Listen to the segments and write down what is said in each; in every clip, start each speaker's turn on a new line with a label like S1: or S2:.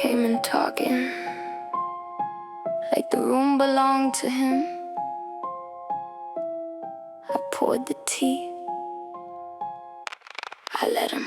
S1: Came in talking like the room belonged to him. I poured the tea, I let him.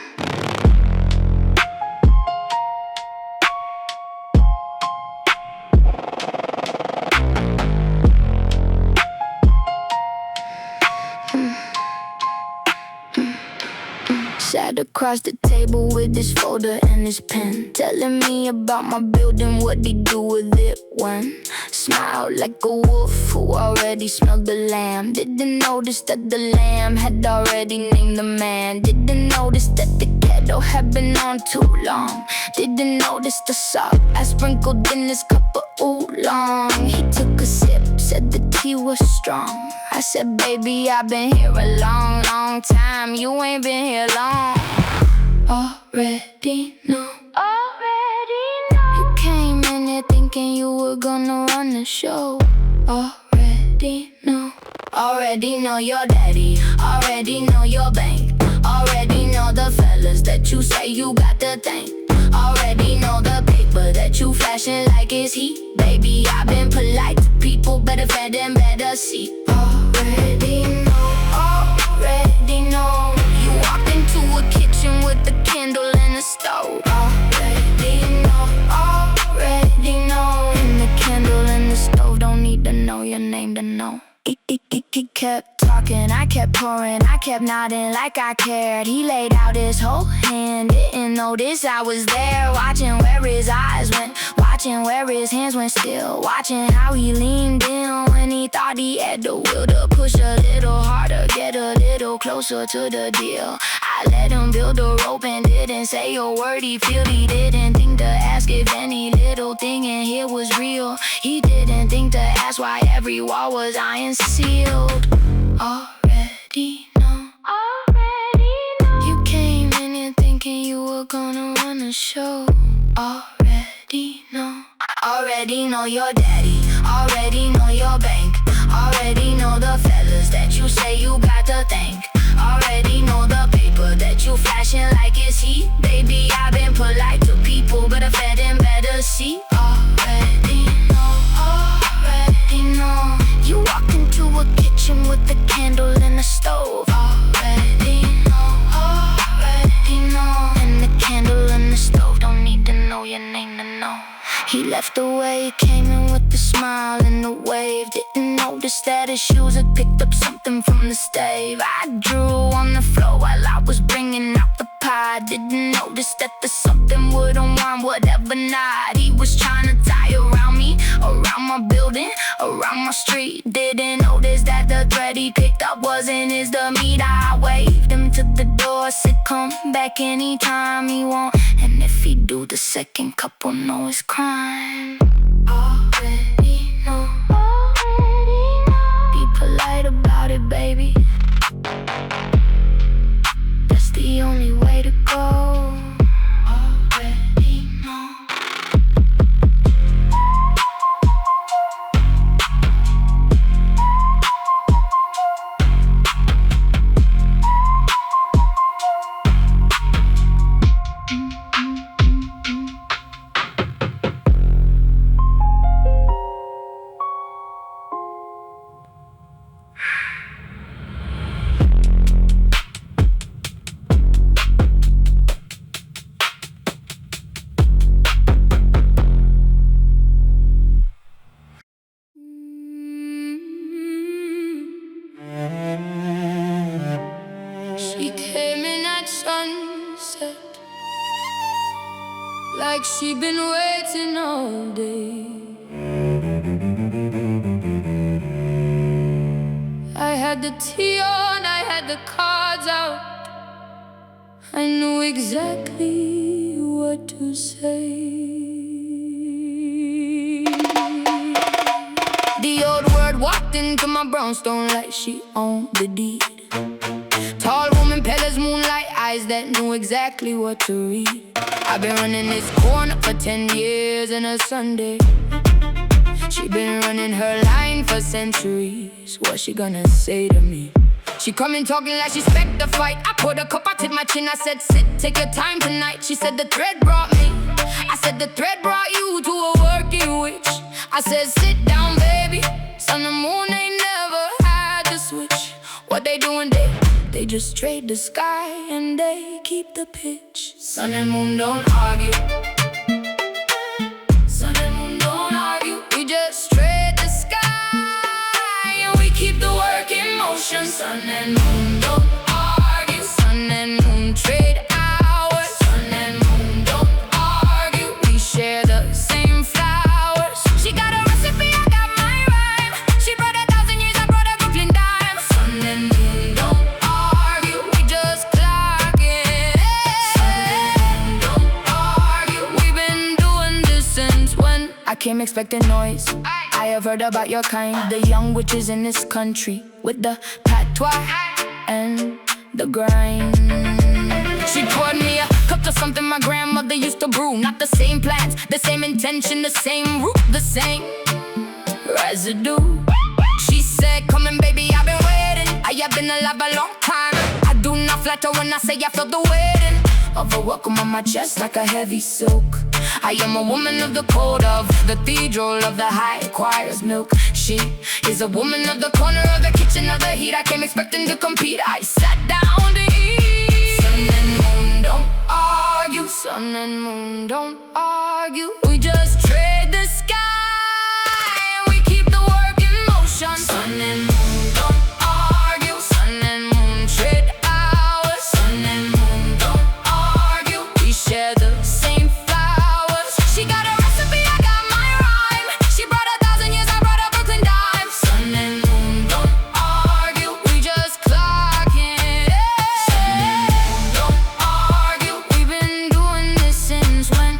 S1: Sat across the table with his folder and his pen, telling me about my building, what he do with it when. Smiled like a wolf who already smelled the lamb. Didn't notice that the lamb had already named the man. Didn't notice that the kettle had been on too long. Didn't notice the salt I sprinkled in his cup of oolong. He took a sip, said the tea was strong. I said, baby, I've been here a long, long time. You ain't been here long. Already know. You came in here thinking you were gonna run the show. Already know. Already know your daddy. Already know your bank. Already know the fellas that you say you got to thank. Already know the paper that you flashing like it's heat. Baby, I've been polite to people, better fed and better see. Already know, already know. You walked into a kitchen with a candle and a stove. Already know. And the candle and the stove don't need to know your name to know. He kept talking, I kept pouring, I kept nodding like I cared. He laid out his whole hand, didn't notice I was there. Watching where his eyes went, watching where his hands went still. Watching how he leaned in when he thought he had the will to push a little harder, get a little closer to the deal. I let him build a rope and didn't say a word. He didn't think to ask if any little thing in here was real. He didn't think to ask why every wall was iron sealed. Already know. You came in here thinking you were gonna run the show. Already know. Already know your daddy. Already know your bank. Already know the fellas that you say you got to thank. Already know the paper that you flashing like it's heat. Baby, I've been polite to people, better fed and better see. Already know. You walked into a kitchen with a candle and a stove. Already know. And the candle and the stove don't need to know your name to know. He left the way he came in with a smile and a wave. Didn't notice that his shoes had picked up something from the stave. I drew on the floor while I was bringing out the pie. Didn't notice that the something would unwind whatever night. He was trying to tie around me, around my building, around my street. Didn't notice that the thread he picked up wasn't his the meat. I waved him to the door, said come back anytime he want. And if he do, the second couple know it's crime. Already know. Be polite about it, baby. That's the only way to go. Already know. She came in at sunset, like she'd been waiting all day. I had the tea on, I had the cards out. I knew exactly what to say. The old word walked into my brownstone like she owned the deed. Tall woman, pale as moonlight, eyes that knew exactly what to read. I've been running this corner for 10 years and a Sunday. She been running her line for centuries. What's she gonna say to me? She come in talking like she expect the fight. I put a cup, I tipped my chin, I said sit, take your time tonight. She said the thread brought me. I said said the thread brought you to a working witch. I said sit down baby, sun and moon ain't never had to switch. What they doing they just trade the sky and they keep the pitch. Sun and moon don't argue. Sun and moon don't argue. We just trade the sky and we keep the work in motion. Sun and moon don't argue. Sun and moon trade hours. Sun and moon don't argue. We share the same flowers. She got a recipe, I got my rhyme. She brought 1,000 years, I brought a Brooklyn dime. Sun and moon don't argue. We just clock it. Sun and moon don't argue. We've been doing this since when I came expecting noise. I have heard about your kind, the young witches in this country, with the patois and the grind. She poured me a cup of something my grandmother used to brew. Not the same plants, the same intention, the same root, the same residue. She said, come in baby, I've been waiting. I have been alive a long time. I do not flatter when I say I feel the weight of a welcome on my chest like a heavy silk. I am a woman of the cold, of the cathedral, of the high choir's milk. She is a woman of the corner, of the kitchen, of the heat. I came expecting to compete. I sat down to eat. Sun and moon don't argue. Sun and moon don't argue. We just trade the sky and we keep the work in motion. Sun and moon don't argue. Sun and moon trade hours. Sun and moon don't argue. We share the same flowers. She got a recipe, I got my rhyme. She brought 1,000 years, I brought a Brooklyn dime. Sun and moon don't argue. We just clock it. Sun and moon don't argue. We've been doing this since when?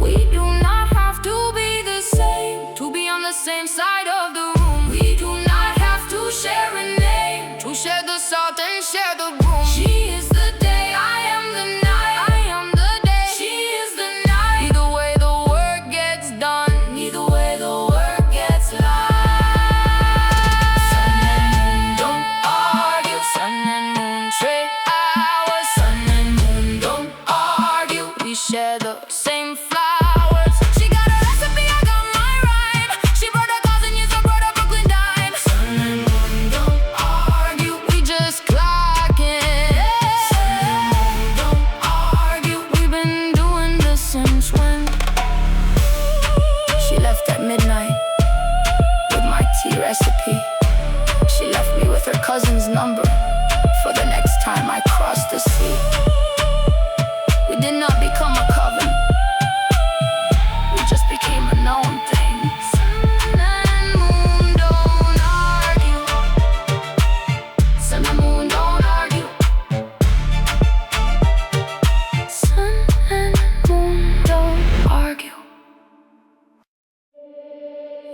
S1: We do not have to be the same to be on the same side of the room. We do not have to share a name to share the salt and share the broom. She is the day, I am the night. I am the day, she is the night. Either way the work gets done, either way the work gets light. Sun and moon don't argue. Sun and moon trade hours. Sun and moon don't argue. We share the same flowers. She got a recipe, I got my rhyme. She brought 1,000 years, I brought a Brooklyn dime. Sun and moon don't argue. We just clock it. Sun and moon don't argue. We've been doing this since when? She left at midnight with my tea recipe. She left me with her cousin's number for the next time I crossed the sea. We did not become a coven, we just became a known thing. Sun and moon don't argue. Sun and moon don't argue. Sun and moon don't argue.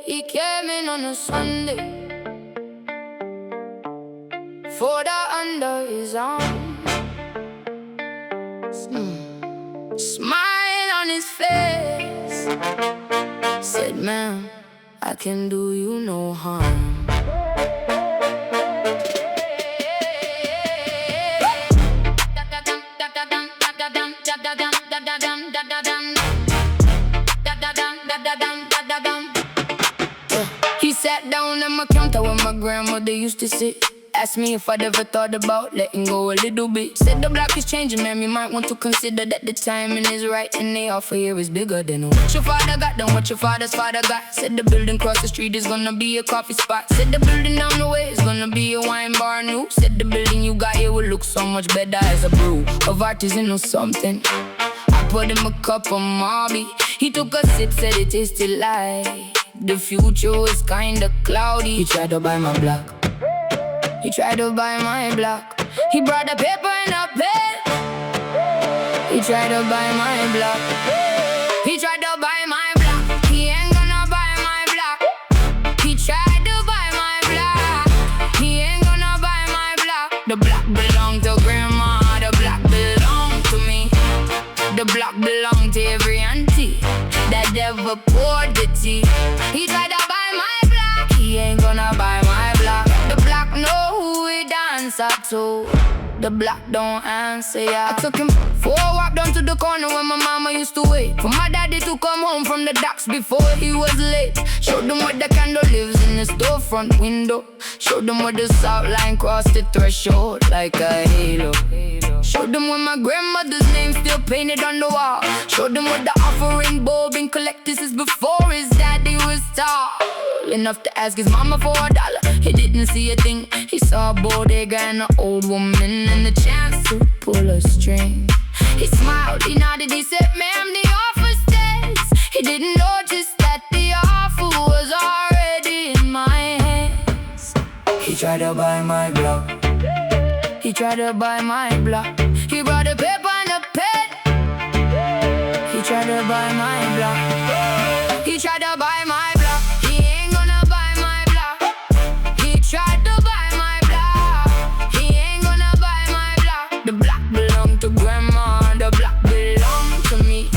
S1: He came in on a Sunday, for the under his arm. Smile on his face, said, ma'am, I can do you no harm. He sat down at my counter where my grandmother used to sit. Asked me if I'd ever thought about letting go a little bit. Said the block is changing, ma'am, you might want to consider that the timing is right. And the offer here is bigger than what your father got, than what your father's father got. Said the building across the street is gonna be a coffee spot. Said the building down the way is gonna be a wine bar new. Said the building you got here will look so much better as a brew of artisan or something. I put him a cup of Marby. He took a sip, said it tasted like the future was kinda cloudy. He tried to buy my block. He tried to buy my block. He brought a paper and a pen. He tried to buy my block. He tried to buy my block. He ain't gonna buy my block. He tried to buy my block. He ain't gonna buy my block. The block belonged to grandma. The block belonged to me. The block belonged to every auntie that ever poured the tea. He tried to buy my block. He ain't gonna buy my block. The block know who we dance up to. the block don't answer ya. I took him for a walk down to the corner where my mama used to wait for my daddy to come home from the docks before he was late. Showed them where the candle lives in the storefront window. Showed them where the salt line crossed the threshold like a halo. Showed them where my grandmother's name still painted on the wall. Showed them where the offering bowl been collected since before his daddy was tall enough to ask his mama for $1. He didn't see a thing. He saw a bodega and an old woman and the chance to pull a string. He smiled, he nodded, he said, "Ma'am, the offer stands." He didn't notice that the offer was already in my hands. He tried to buy my block. He tried to buy my block. He brought a paper and a pen. He tried to buy my block. He tried to buy my block. He ain't gonna buy my block. He tried to buy my block. He ain't gonna buy my block. The block belonged to grandma. The block belonged to me.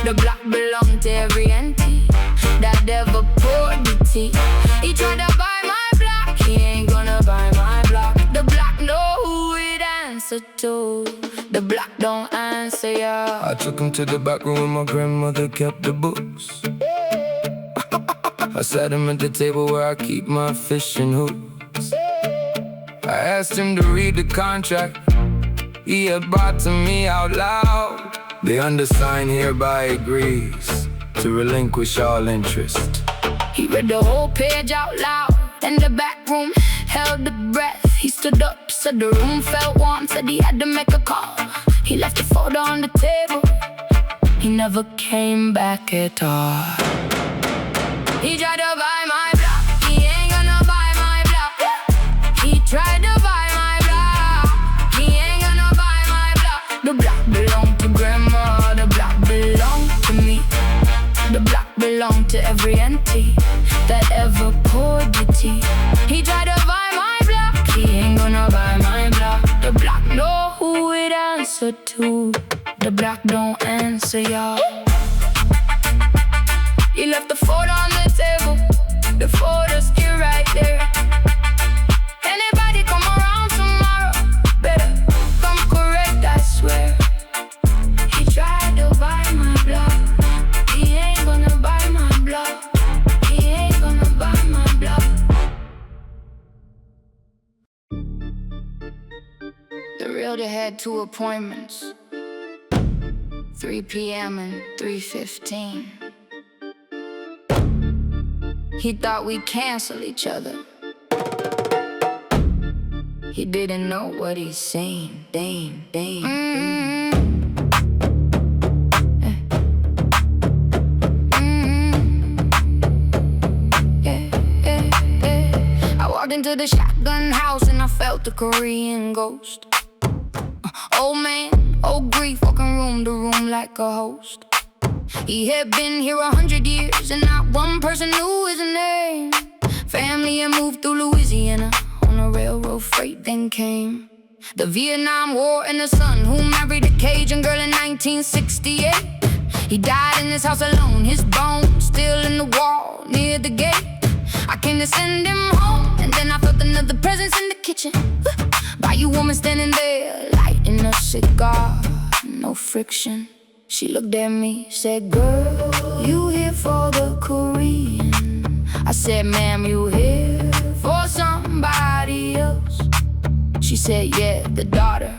S1: The block belonged to every auntie that ever poured the tea. He tried to buy my block. He ain't gonna buy my block. The block know who it answer to. The block don't answer ya.
S2: I took him to the back room where my grandmother kept the books. I sat him at the table where I keep my fishing hooks. I asked him to read the contract he had brought to me out loud. The undersigned hereby agrees to relinquish all interest.
S1: He read the whole page out loud. In the back room, held the breath. He stood up, said the room felt warm. Said he had to make a call. He left the folder on the table. He never came back at all. He tried to buy my block. He ain't gonna buy my block. He tried to buy my block. He ain't gonna buy my block. The block belonged to grandma. The block belonged to me. The block belonged to every auntie that ever poured the tea. He tried to buy my block. He ain't gonna buy my block. The block know who it answer to. The block don't answer y'all. He left the photo on the table. The photo's still right there. Anybody come around tomorrow, better come correct, I swear. He tried to buy my block. He ain't gonna buy my block. He ain't gonna buy my block. The realtor had 2 appointments, 3 p.m. and 3:15. He thought we'd cancel each other. He didn't know what he's saying. Dang. I walked into the shotgun house and I felt the Korean ghost. Old man, old grief, walking room to room like a host. He had been here 100 years and not one person knew his name. Family had moved through Louisiana on a railroad freight, then came the Vietnam War and the son who married a Cajun girl in 1968. He died in his house alone, his bones still in the wall near the gate. I came to send him home and then I felt another presence in the kitchen. Bayou woman standing there, lighting a cigar, no friction. She looked at me, said, "Girl, you here for the Korean?" I said, "Ma'am, you here for somebody else?" She said, "Yeah, the daughter.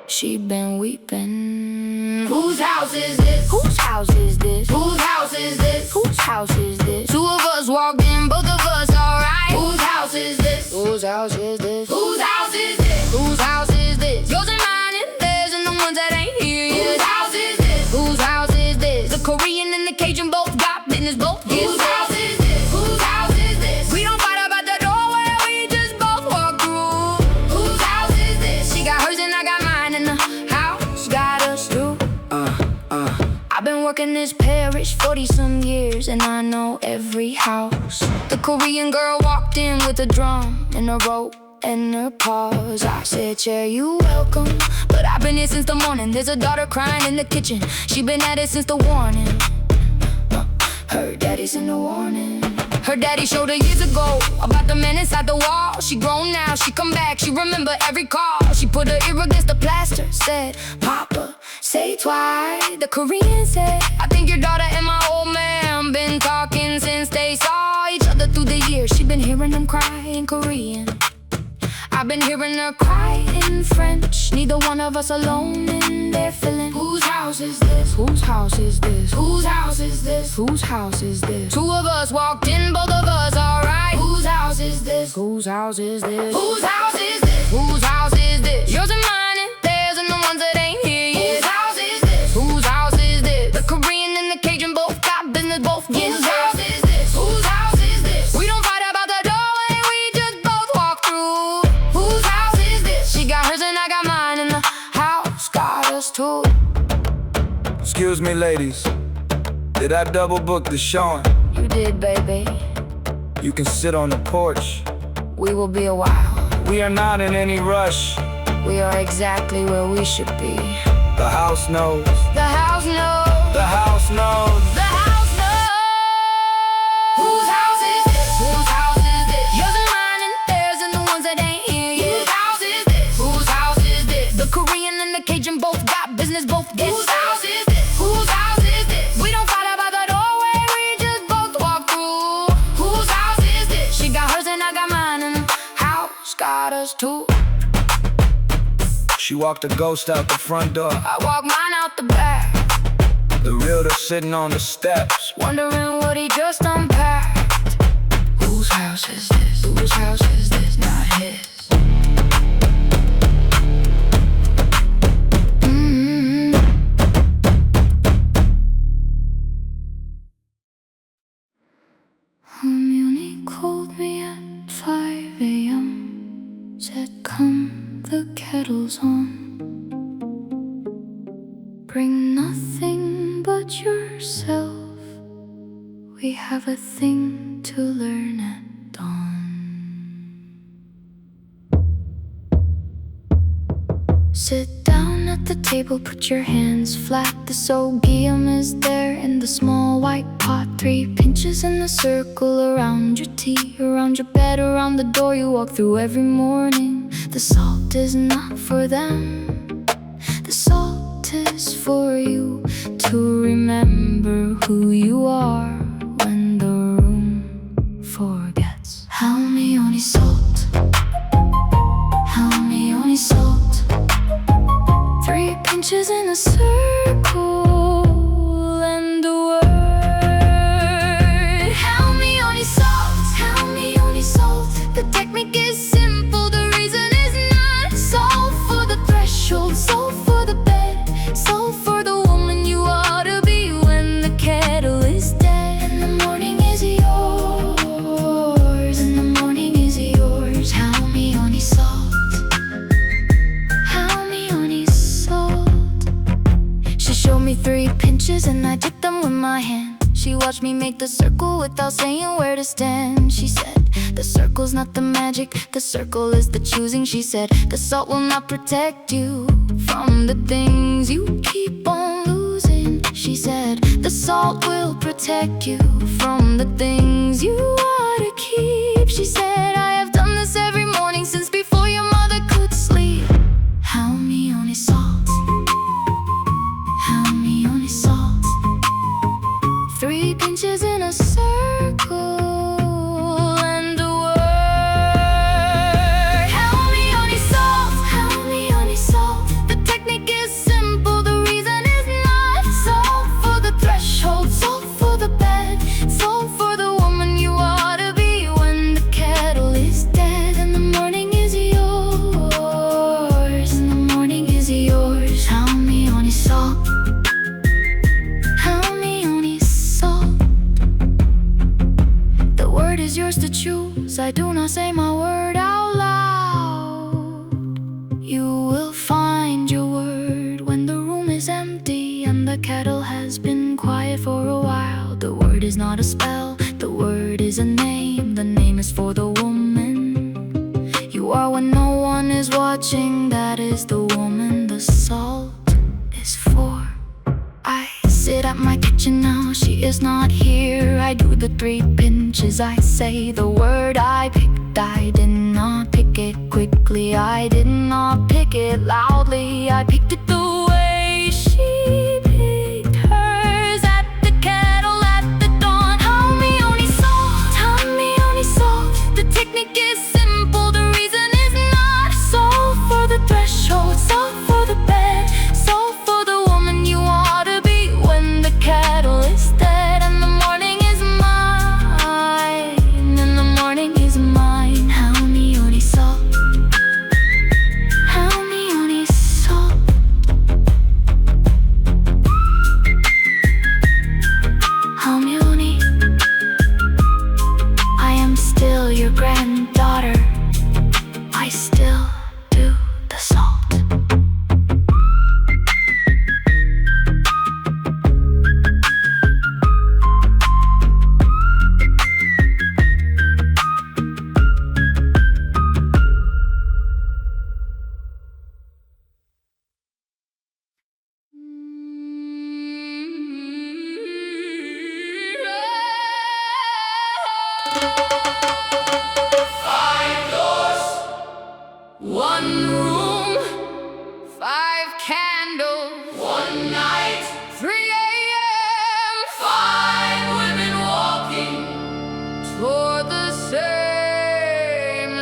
S1: She been weeping." Whose house is this? Whose house is this? Whose house is this? Whose house is this? 2 of us walked in, both of us alright. Whose house is this? Whose house is this? Whose house is this? Whose house is this? Yours and mine and theirs and the ones that ain't here yet. Whose house is this? Whose house is this? The Korean and the Cajun both got business, both get whose house is this? Whose house is this? We don't fight about the doorway, we just both walk through. Whose house is this? She got hers and I got mine and the house got us through. I've been working this parish 40-some years and I know every house. The Korean girl walked in with a drum and a rope and her paws. I said, "Yeah, you welcome." But I've been here since the morning. There's a daughter crying in the kitchen. She been at it since the warning. Her daddy's in the warning. Her daddy showed her years ago about the man inside the wall. She grown now, she come back, she remember every call. She put her ear against the plaster, said, Papa, say twice. The Korean said, I think your daughter and my old man been talking since they saw each other through the years. She been hearing them cry in Korean, I've been hearing her cry in French. Neither one of us alone in their feeling. Whose house is this? Whose house is this? Whose house is this? Whose house is this? Two of us walked in, both of us alright. Whose house is this? Whose house is this? Whose house is this? Whose house is this? Yours and mine and theirs and the ones that ain't here yet. Whose house is this? Whose house is this? The Korean and the Cajun both got business, both getting
S2: Whose house is this?
S1: Whose house is this? We don't fight about the doorway, we just both walk through. Whose house is this? She got hers and I got mine, and the house got us too.
S2: Excuse me, ladies, did I double book the showing?
S1: You did, baby.
S2: You can sit on the porch.
S1: We will be a while.
S2: We are not in any rush.
S1: We are exactly where we should be.
S2: The house knows.
S1: The house knows.
S2: The house knows.
S1: The house knows. Whose house is this? Whose house is this? Yours and mine and theirs and the ones that ain't here yet. Whose house is this? Whose house is this? The Korean and the Cajun both got business, both get
S2: Whose house is this?
S1: Whose house is this? We don't fight about the doorway, we just both walk through. Whose house is this? She got hers and I got mine, and the house got us too.
S2: She walked a ghost out the front door.
S1: I walk mine out the back,
S2: The realtor sitting on the steps,
S1: wondering what he just unpacked. Whose house is this? Whose house is this? Not his. Halmeoni called me at 5 a.m. Said, come, the kettle's on. Bring nothing but yourself. We have a thing to learn at dawn. Sit down at the table, put your hands flat. The sogium is there in the small white pot. 3 pinches in a circle around your tea, around your bed, around the door you walk through every morning. The salt is not for them, the salt is for you, to remember who you are when the room forgets. Halmeoni salt, Halmeoni salt. 3 pinches in a circle and a word. Halmeoni salt, Halmeoni salt. The technique is simple, the reason is not. Salt for the threshold, salt for the bed, salt for the woman you ought to be when the kettle is dead. And the morning is yours, and the morning is yours. Halmeoni salt, Halmeoni salt. She showed me 3 pinches and I dipped them with my hand. She watched me make the circle without saying where to stand. She said, the circle's not the magic, the circle is the choosing. She said, the salt will not protect you from the things you keep on losing. She said, the salt will protect you from the things you ought to keep. She said, I have done this every morning since before your mother could sleep. Halmeoni salt, Halmeoni salt. 3 pinches in a circle and a word. Halmeoni salt, Halmeoni salt. The technique is simple, the reason is not. Salt for the threshold, salt for the bed, salt for the woman you ought to be when the kettle is dead. And the morning is yours, and the morning is yours. Halmeoni salt, Halmeoni salt. The word is yours to choose, I do not say my word out loud. You will find your word when the room is empty and the kettle has been quiet for a while. The word is not a spell, the word is a name. The name is for the woman you are when no one is watching. That is the woman the salt is for. I sit at my kitchen kitchen now, she is not here. I do the 3 pinches, I say the word I picked. I did not pick it quickly, I did not pick it loudly. I picked it the way she picked hers, at the kettle at the dawn. Halmeoni salt, the technique is simple, the reason is not. Salt for the threshold, salt for the bed, salt for the woman you ought to be when the kettle is dead. And the morning is mine, and the morning is mine. Halmeoni salt, Halmeoni salt. Halmeoni, I am still your granddaughter, I still do the salt. One room, 5 candles, one night, 3 a.m. 5 women walking toward the same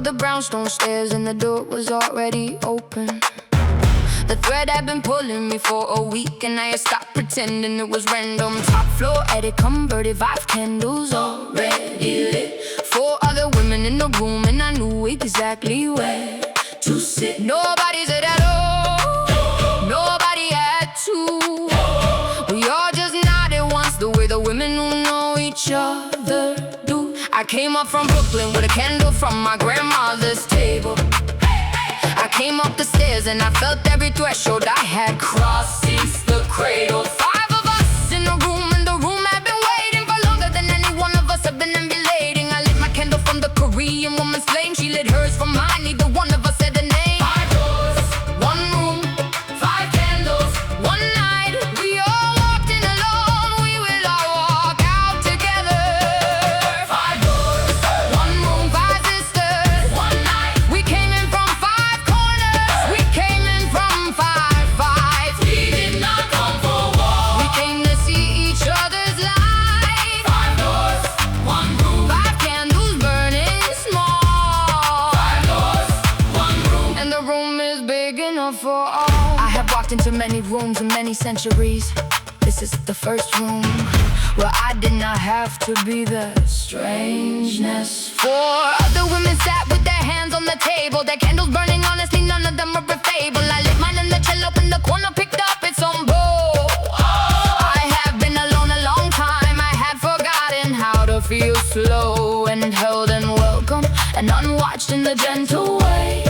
S1: the brownstone stairs and the door was already open. The thread had been pulling me for a week, and I had stopped pretending it was random. Top floor attic converted, 5 candles already lit. 4 other women in the room, and I knew exactly where to sit. Nobody said hello, nobody had to. We all just nodded once, the way the women who know each other do. I came up from Brooklyn with a candle from my grandmother's table. I came up the stairs and I felt every threshold I had crossed since the cradle. 5 of us in a room, and the room had been waiting for longer than any one of us had been ambulating. I lit my candle from the Korean woman's flame, she lit hers from mine, neither one of us said a name. 5 doors, 1 room, 5 candles, 1 night. We all walked in alone, we will all walk out together. 5 doors, 1 room, 5 sisters, 1 night. We came in from 5 corners, we came in from 5 fives. We did not come for war, we came to see each other's light. 5 doors, 1 room, 5 candles burning small. 5 doors, 1 room, and the room is big enough for all. I have walked into many rooms in many centuries. This is the first room where I did not have to be the strangeness. 4 other women sat with their hands on the table, their candles burning, honestly none of them were refable. I lit mine in the cello in the corner, picked up its own bowl. I have been alone a long time, I had forgotten how to feel slow and held and welcome and unwatched in the gentle way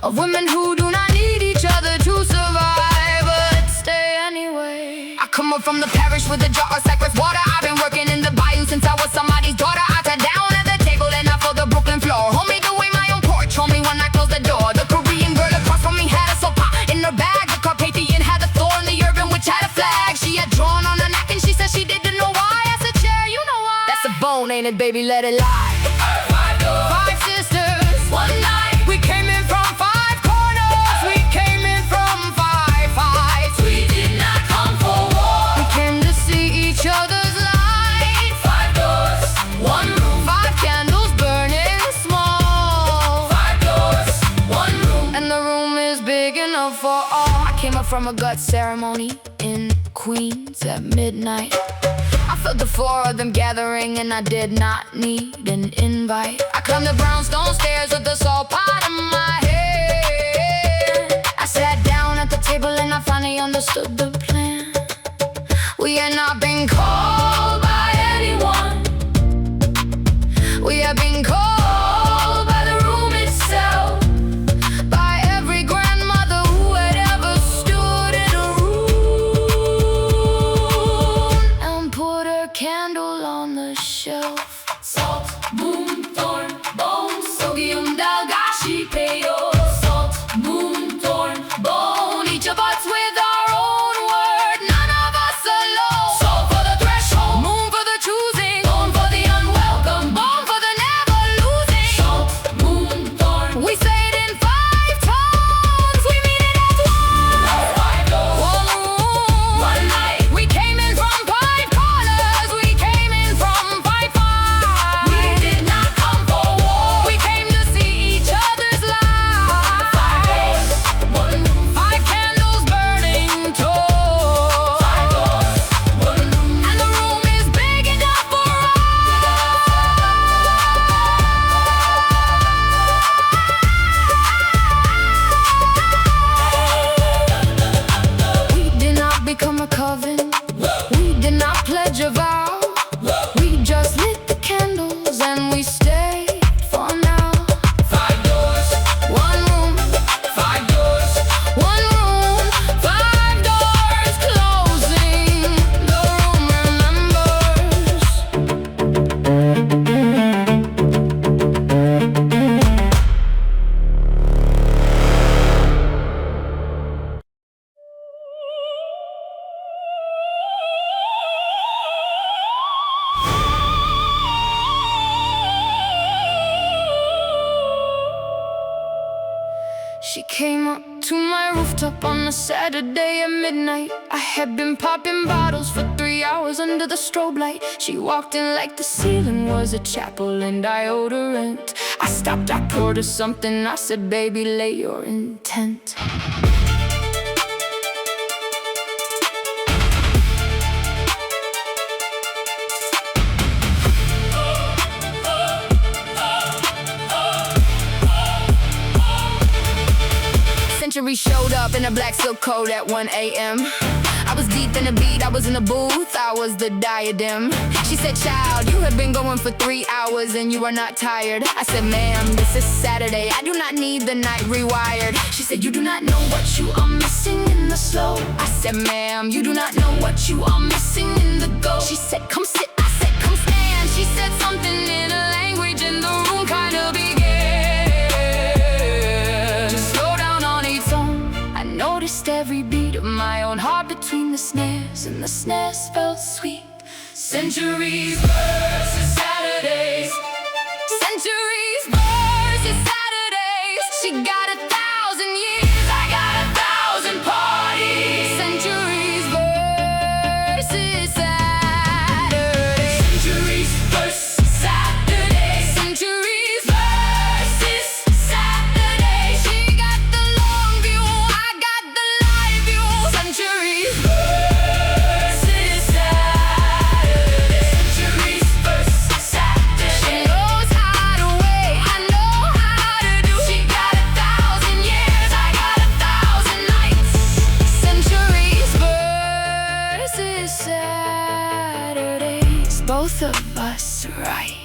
S1: of women who do not need each other to survive, but stay anyway. I come up from the parish with a jar of sacred water. I've been working in the bayou since I was somebody's daughter. I sat down at the table and I felt the Brooklyn floor. Hold me the way my own porch, hold me when I closed the door. The Korean girl across from me had a soap pot in her bag. The Carpathian had a thorn, the urban witch had a flag. She had drawn on a napkin, she said she didn't know why. I said, chair, you know why. That's a bone, ain't it, baby, let it lie. 5 doors, 5 sisters, 1 night. We came in from 5 corners, we came in from 5 fives. We did not come for war, we came to see each other's light. 5 doors, 1 room, 5 candles burning small. 5 doors, 1 room, and the room is big enough for all. I came up from a gut ceremony in Queens at midnight. I felt the 4 of them gathering, and I did not need an invite. I climbed the brownstone stairs with the salt pot in my head. I sat down at the table and I finally understood the plan. We had not been called by We have been called by the room itself, by every grandmother who had ever stood in a room and put her candle on the shelf. Salt, boom, thorn, bone, sogium, dalgashi, peyo. Salt, boom, thorn, bone, each of us with our own word, none of us alone. Salt for the threshold, moon for the choosing, bone for the unwelcome, bone for the never losing. Salt, boom, thorn, we say it in 5 tones, we mean it as one. 5 doors, 1 room, 1 night. We came in from 5 corners, we came in from 5 sides. We did not come for war, we came to see each other's lives. 5 doors, 1 room, 5 candles burning tall. 5 doors, 1 room, and the room is big enough for us. We did not become a coven, we did not pledge a vow. We just lit the candles and we stayed for now. 5 doors, 1 room, 5 doors, 1 room, 5 doors closing. The room remembers. She came up to my rooftop on a Saturday at midnight. I had been popping bottles for 3 hours under the strobe light. She walked in like the ceiling was a chapel and I owed her rent. I stopped, I poured her something, I said, baby, lay your intent. Century showed up in a black silk coat at 1 a.m. I was deep in the beat, I was in the booth, I was the diadem. She said, child, you have been going for 3 hours and you are not tired. I said, ma'am, this is Saturday, I do not need the night rewired. She said, you do not know what you are missing in the slow. I said, ma'am, you do not know what you are missing in the go. She said, come sit, I said, come stand. She said something in a language and the room kind of began to slow down on its own. I noticed every beat of my own heart between the snares, and the snares felt sweet. Centuries versus Saturdays, centuries versus Saturdays. She got 1,000 years, I got 1,000 parties. Centuries versus Saturdays, centuries versus Saturdays, centuries versus Saturdays. She got the long view, I got the live view. Centuries versus Saturdays, centuries versus Saturdays. She knows how to wait, I know how to do. She got 1,000 years, I got 1,000 nights. Centuries versus Saturdays. Both of us right.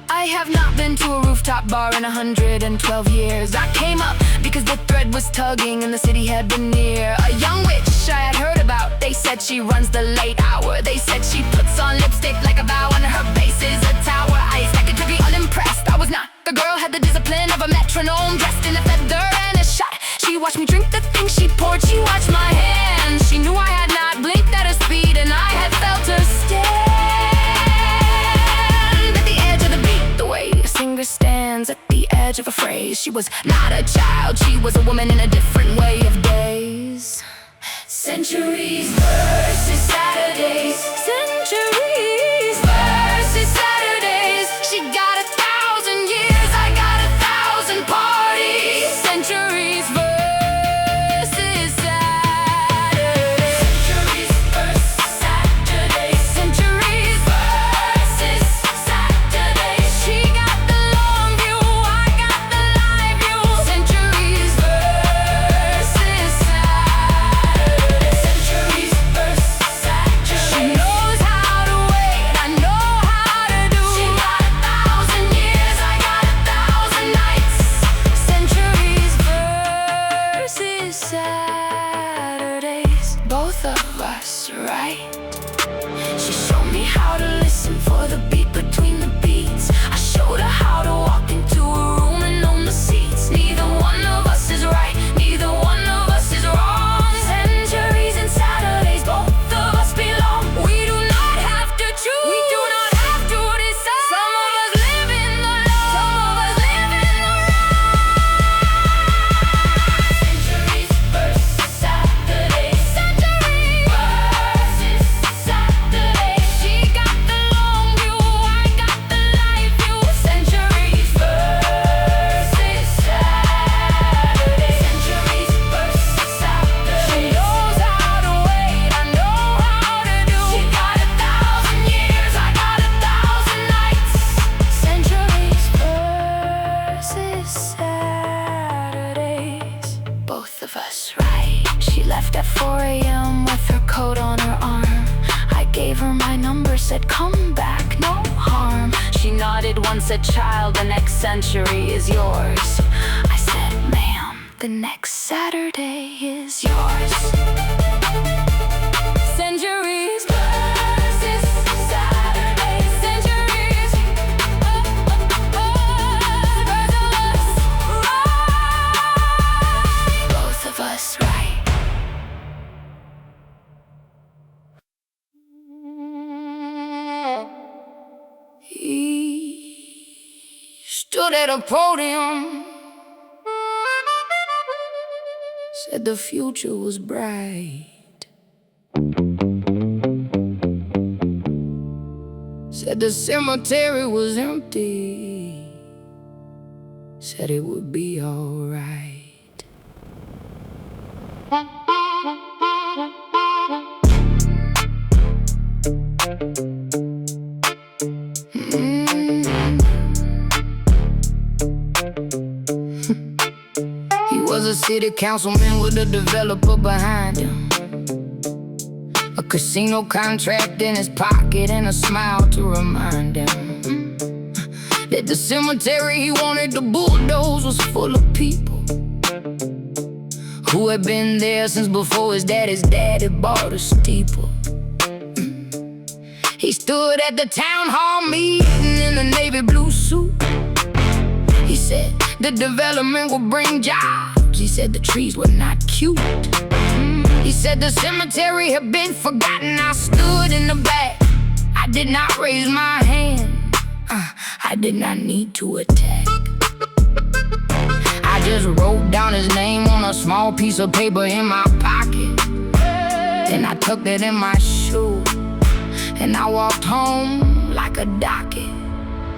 S1: I have not been to a rooftop bar in 112 years. I came up because the thread was tugging and the city had been near. A young witch I had heard about, they said she runs the late hour. They said she puts on lipstick like a vow and her base is a tower. I expected to be unimpressed, I was not. The girl had the discipline of a metronome, dressed in a feather and a shot. She watched me drink the thing she poured, she watched my hands. She knew I had not blinked at her speed and I had felt her stand at the edge of the beat, the way a singer stands at the edge of a phrase. She was not a child, she was a woman in a different way of days. Centuries versus Saturdays, centuries versus Saturdays. She got 1,000 years, I got 1,000 parties. Centuries versus Saturdays, centuries versus Saturdays, centuries versus Saturdays. She got the long view, I got the live view. Centuries versus Saturdays, centuries versus Saturdays, both of us, right? She showed me how to listen for the beat between the beats. I showed her how to walk into a room and own the seats. Neither one of us is right, neither one of us is wrong. Centuries and Saturdays, both of us belong. We do not have to choose, we do not have to decide. Some of us live in the light, some of us live in the right. Centuries versus Saturdays. Centuries versus Saturdays. She got the long view, I got the life view. Centuries versus Saturdays. Centuries versus Saturdays. She knows how to wait, I know how to do. She got 1,000 years, I got 1,000 nights. Centuries versus Saturdays, both of us, right? She left at 4 a.m. with her coat on her arm. I gave her my number, said come back, no harm. She nodded once, said child, the next century is yours. I said ma'am, the next Saturday is yours. Centuries versus Saturdays. Centuries both of us, right? He stood at a podium, said the future was bright, said the cemetery was empty, said it would be alright. He was a city councilman with a developer behind him, a casino contract in his pocket and a smile to remind him that the cemetery he wanted to bulldoze was full of people who had been there since before his daddy's daddy bought a steeple. He stood at the town hall meeting in a navy blue suit. He said the development would bring jobs. He said the trees were not cute. He said the cemetery had been forgotten. I stood in the back, I did not raise my hand. I did not need to attack. I just wrote down his name on a small piece of paper in my pocket. Then I tucked it in my shoe, and I walked home like a docket.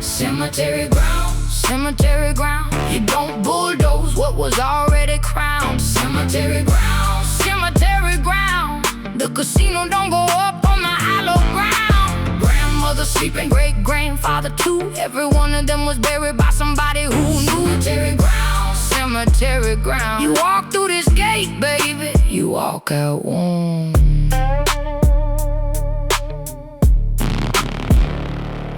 S1: Cemetery ground, cemetery ground. You don't bulldoze what was already crowned. Cemetery ground, cemetery ground. The casino don't go up on the hollow ground. Grandmother sleeping, great-grandfather too. Every one of them was buried by somebody who knew. Cemetery ground, cemetery ground. You walk through this gate, baby, you walk out warm.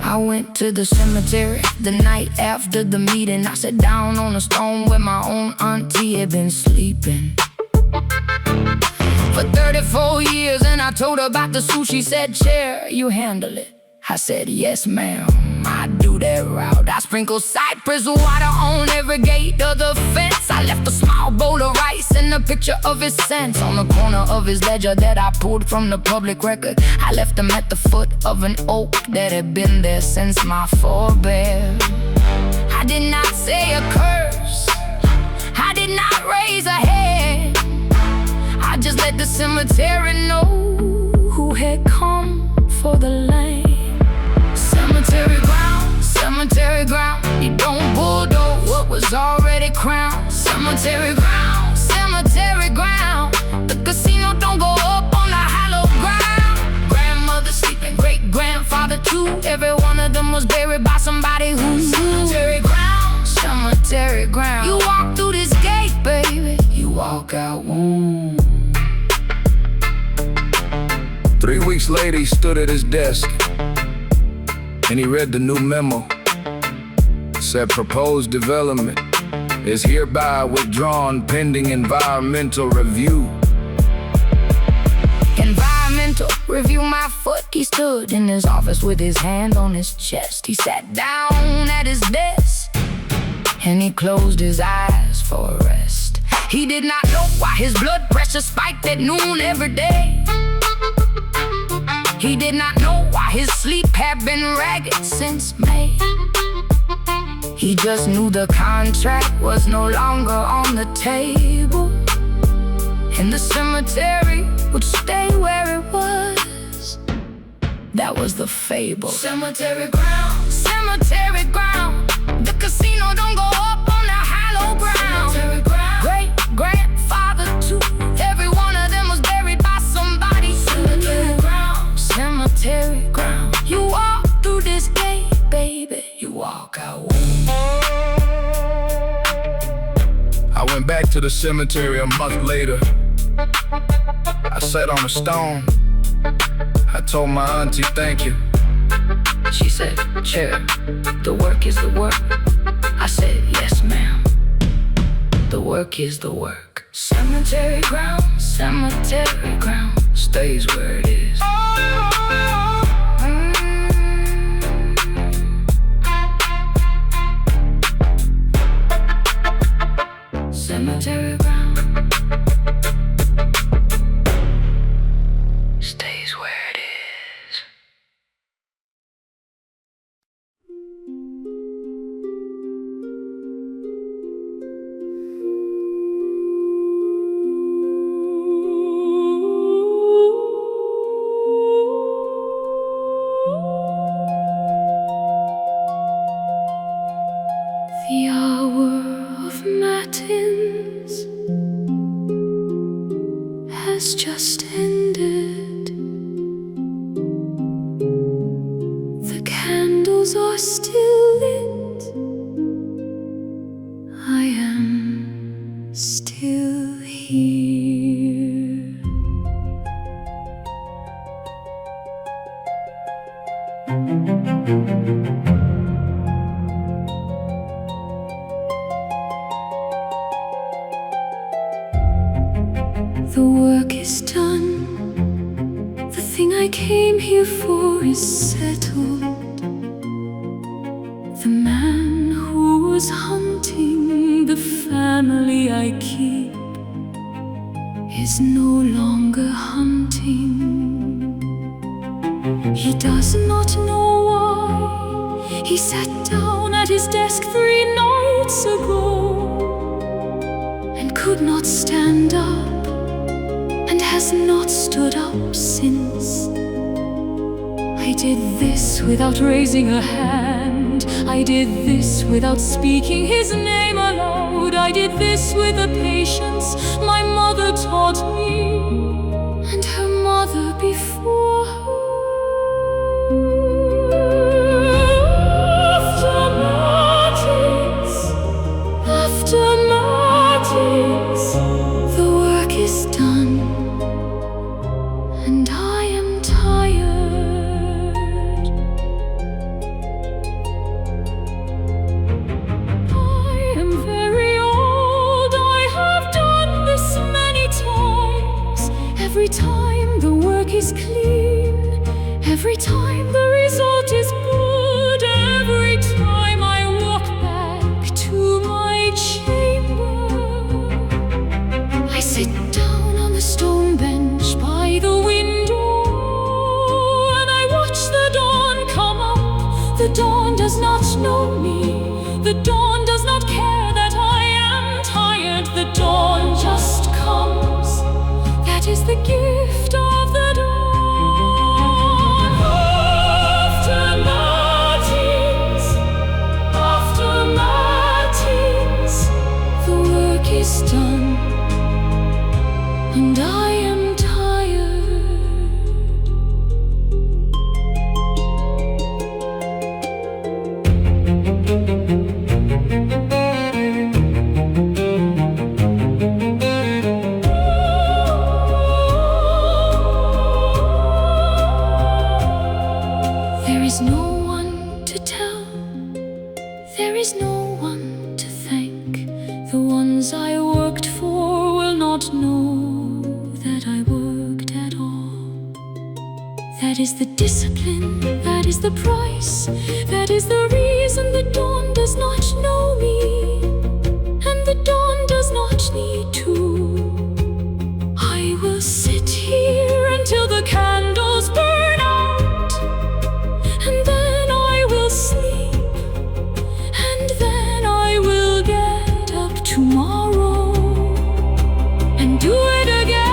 S1: I went to the cemetery the night after the meeting. I sat down on a stone where my own auntie had been sleeping for 34 years, and I told her about the suit. She said, chair, you handle it. I said, yes ma'am, I do that route. I sprinkled cypress water on every gate of the fence. I left a small bowl of rice and a picture of his cents on the corner of his ledger that I pulled from the public record. I left him at the foot of an oak that had been there since my forebear. I did not say a curse, I did not raise a hand. I just let the cemetery know who had come for the land. Cemetery ground, cemetery ground. You don't bulldoze what was already crowned. Cemetery ground, cemetery ground. The casino don't go up on the hollow ground. Grandmother sleeping, great-grandfather too. Every one of them was buried by somebody who knew. Cemetery ground, cemetery ground. You walk through this gate, baby, you walk out warm.
S2: 3 weeks later, he stood at his desk and he read the new memo. It said proposed development, is hereby withdrawn pending environmental review.
S1: Environmental review my foot. He stood in his office with his hand on his chest. He sat down at his desk and he closed his eyes for a rest. He did not know why his blood pressure spiked at noon every day. He did not know why his sleep had been ragged since May. He just knew the contract was no longer on the table, and the cemetery would stay where it was. That was the fable. Cemetery ground, cemetery ground. The casino don't go up on the hollow ground. Cemetery ground. Great grandfather too. Every one of them was buried by somebody. Cemetery ground, cemetery ground. You walk through this gate, baby, you walk out.
S2: I went back to the cemetery a month later. I sat on a stone. I told my auntie thank you.
S1: She said, "Chair, the work is the work." I said, "Yes, ma'am, the work is the work." Cemetery ground, cemetery ground,
S2: Stays where it is.
S1: Cemetery ground stays where it is. The hour of Matins has just ended. The candles are still lit. I am still here. The work is done. The thing I came here for is settled. The man who was hunting the family I keep is no longer hunting. He does not know why he sat down at his desk 3 nights ago and could not stand up, and has not stood up since. I did this without raising a hand. I did this without speaking his name aloud. I did this with the patience my mother taught me, and her mother before her. After Matins, after Matins, the work is done, and I am tired. I am very old. I have done this many times. Every time the work is clean, every time the result is good, every time I walk back to my chamber, I sit down on the stone bench by the window, and I watch the dawn come up. The dawn does not know me. The dawn does not care that I am tired. The dawn just comes. That is the gift of the dawn. After Matins, after Matins, the work is done, and I am tired. There is no one to tell. There is no one to thank. That is the discipline, that is the price, that is the reason the dawn does not know me, and the dawn does not need to. I will sit here until the candles burn out, and then I will sleep, and then I will get up tomorrow and do it again.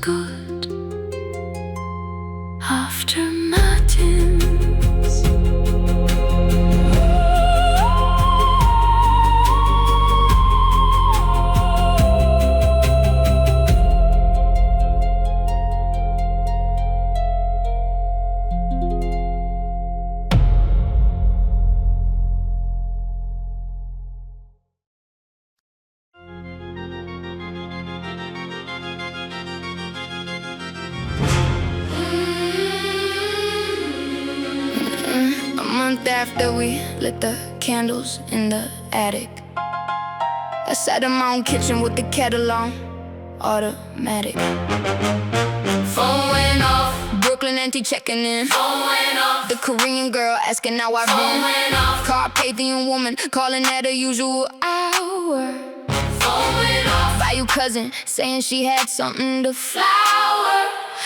S1: Good after Matins. A month after we lit the candles in the attic, I sat in my own kitchen with the kettle on automatic. Phone went off, Brooklyn auntie checking in. Phone went off, the Korean girl asking how I've been. Phone went off, Carpathian woman calling at her usual hour. Phone went off, Bayou cousin saying she had something to flower.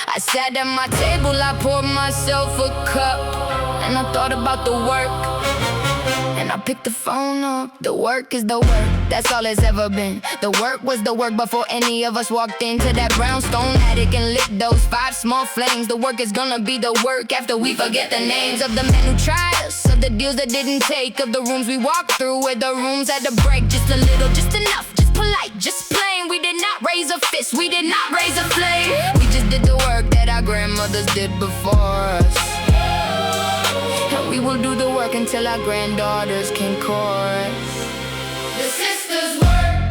S1: I sat at my table, I poured myself a cup, and I thought about the work, and I picked the phone up. The work is the work, that's all it's ever been. The work was the work before any of us walked into that brownstone attic and lit those 5 small flames. The work is gonna be the work after we forget the names of the men who tried us, of the deals that didn't take, of the rooms we walked through where the rooms had to break just a little, just enough, just polite, just plain. We did not raise a fist, we did not raise a flame. We just did the work that our grandmothers did before us, and we will do the work until our granddaughters can chorus. The sisters work,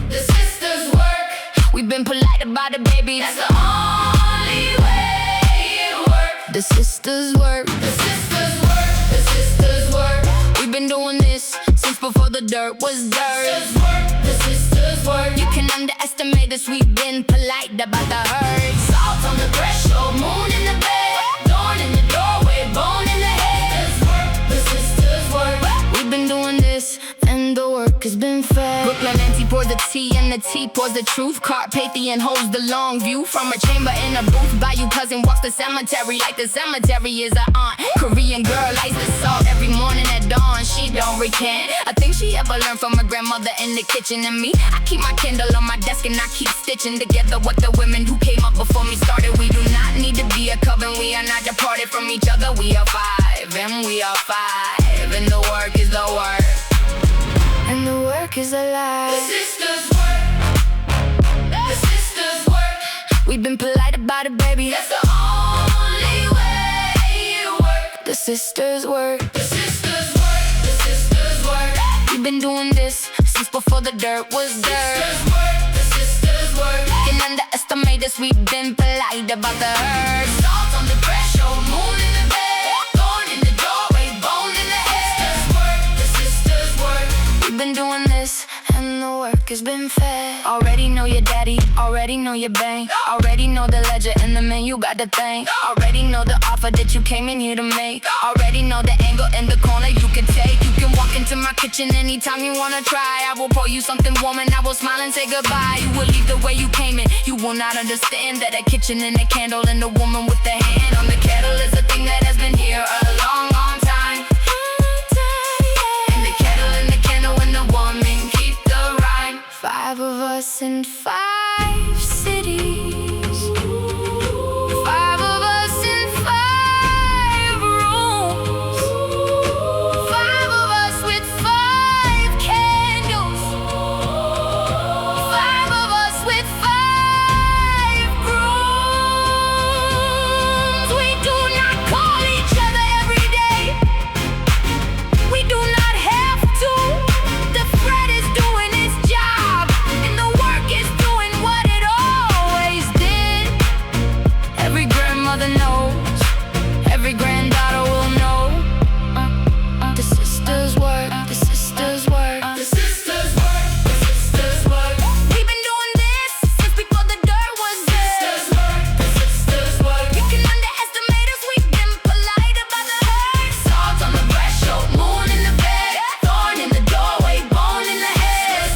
S1: the sisters work. We've been polite about it, baby, that's the only way it works. The sisters work, the sisters work, the sisters work. We've been doing this since before the dirt was dirt. The sisters work, the sisters work. You can underestimate us, we've been polite about the hurt. Salt on the threshold, moon in the bed, dawn in the doorway, bone in the head. The sisters work, we've been doing this, and the work has been fed. Brooklyn auntie pours the tea, and the tea pours the truth. Carpathian holds the long view from a chamber in a booth. Bayou cousin walks the cemetery like the cemetery is her aunt. Korean girl lights the salt every morning at dawn. She don't recant a thing she ever learned from her grandmother in the kitchen. And me, I keep my candle on my desk and I keep stitching together what the women who came up before me started. We do not need to be a coven, we are not departed from each other. We are 5 and we are 5, and the work is the work, and the work is alive. The sisters work, the sisters work. We've been polite about it, baby, that's the only way it works. The sisters work, the sisters work, the sisters work. We've been doing this since before the dirt was dirt. The sisters work, the sisters work. Can underestimate us, we've been polite about the hurt. Salt on the threshold, moon in the bed, thorn in the doorway, bone in the head. The sisters work, we've been doing this, and the work has been fed. Already know your daddy, already know your bank, already know the ledger and the man you got to thank. Already know the offer that you came in here to make. Already know the angle in the corner you can take. You can walk into my kitchen anytime you wanna try. I will pour you something warm and I will smile and say goodbye. You will leave the way you came in. You will not understand that a kitchen and a candle and a woman with the hand on the kettle is a thing that has been here a long, long time. And the kettle and the candle and the woman keep the rhyme. 5 of us us in 5 cities, 5 of us in 5 rooms, 5 of us with 5 candles, 5 of us with 5 brooms. We do not call each other every day. We do not have to. The thread is doing its job, and the work is doing what it always did. Every grandmother knows, every granddaughter will know. The sisters work, the sisters work, the sisters work, the sisters work. We've been doing this since before the dirt was there. Sisters work, the sisters work. You can underestimate us, we've been polite about the hurt. Salt on the threshold, moon in the bed, thorn in the doorway, bone in the head.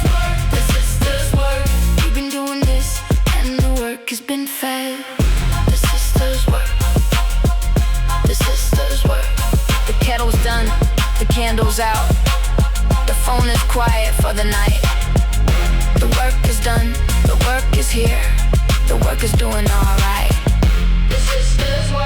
S1: The sisters work. We've been doing this, and the work has been fed. The sisters work. The sisters work. The kettle's done, the candle's out. The phone is quiet for the night. The work is done, the work is here. The work is doing alright. The sisters work.